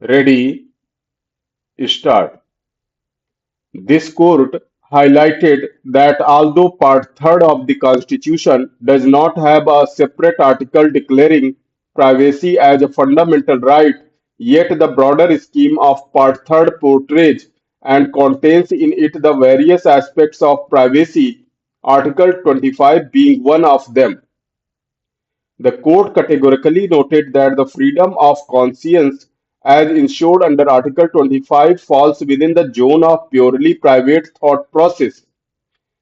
Ready, start. This court highlighted that although Part 3 of the Constitution does not have a separate article declaring privacy as a fundamental right, yet the broader scheme of Part 3 portrays and contains in it the various aspects of privacy, Article 25 being one of them. The court categorically noted that the freedom of conscience, as ensured under Article 25, falls within the zone of purely private thought process.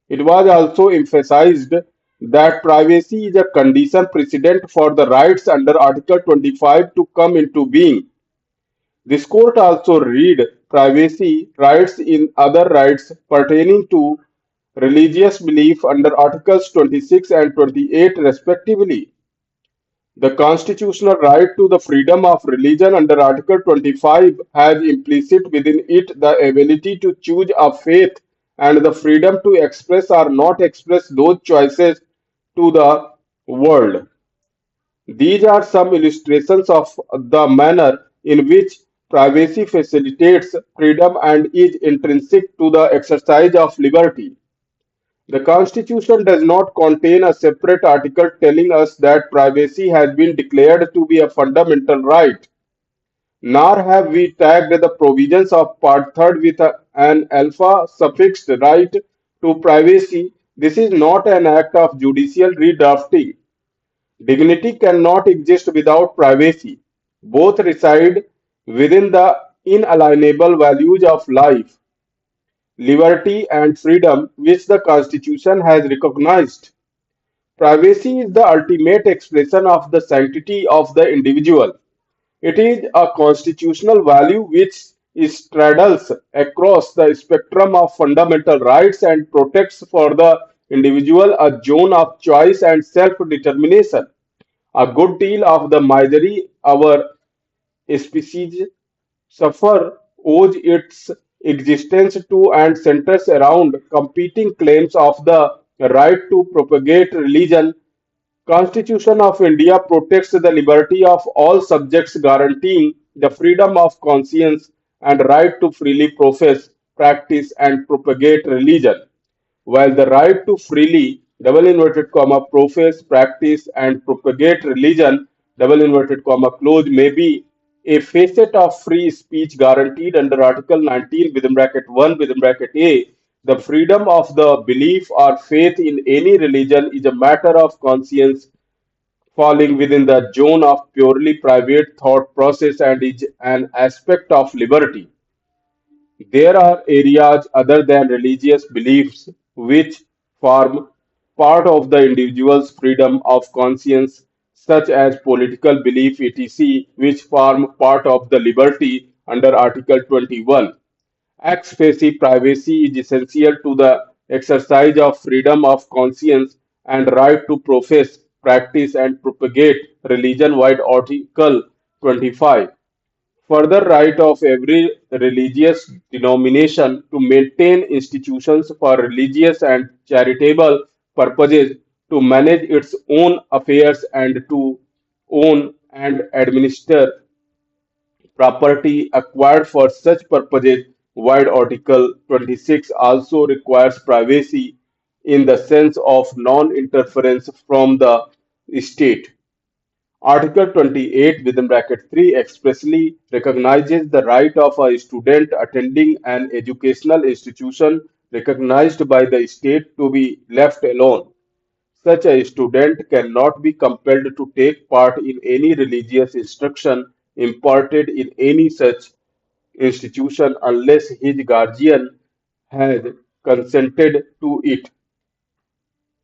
It was also emphasized that privacy is a condition precedent for the rights under Article 25 to come into being. This court also read privacy rights in other rights pertaining to religious belief under Articles 26 and 28 respectively. The constitutional right to the freedom of religion under Article 25 has implicit within it the ability to choose a faith and the freedom to express or not express those choices to the world. These are some illustrations of the manner in which privacy facilitates freedom and is intrinsic to the exercise of liberty. The Constitution does not contain a separate article telling us that privacy has been declared to be a fundamental right, nor have we tagged the provisions of Part 3 with an alpha suffixed right to privacy. This is not an act of judicial redrafting. Dignity cannot exist without privacy. Both reside within the inalienable values of life, liberty, and freedom which the Constitution has recognized. Privacy is the ultimate expression of the sanctity of the individual. It is a constitutional value which straddles across the spectrum of fundamental rights and protects for the individual a zone of choice and self determination. A good deal of the misery our species suffer owes its existence to and centers around competing claims of the right to propagate religion. Constitution of India protects the liberty of all subjects, guaranteeing the freedom of conscience and right to freely profess, practice, and propagate religion. While the right to freely double inverted comma profess, practice, and propagate religion double inverted comma close may be a facet of free speech guaranteed under Article 19 within bracket 1 within bracket A, the freedom of the belief or faith in any religion is a matter of conscience falling within the zone of purely private thought process and is an aspect of liberty. There are areas other than religious beliefs which form part of the individual's freedom of conscience, such as political belief, etc., which form part of the liberty under Article 21. Ex specie privacy is essential to the exercise of freedom of conscience and right to profess, practice, and propagate religion wide Article 25. Further right of every religious denomination to maintain institutions for religious and charitable purposes, to manage its own affairs and to own and administer property acquired for such purposes, while Article 26 also requires privacy in the sense of non interference from the state. Article 28 within bracket 3 expressly recognizes the right of a student attending an educational institution recognized by the state to be left alone. Such a student cannot be compelled to take part in any religious instruction imparted in any such institution unless his guardian has consented to it.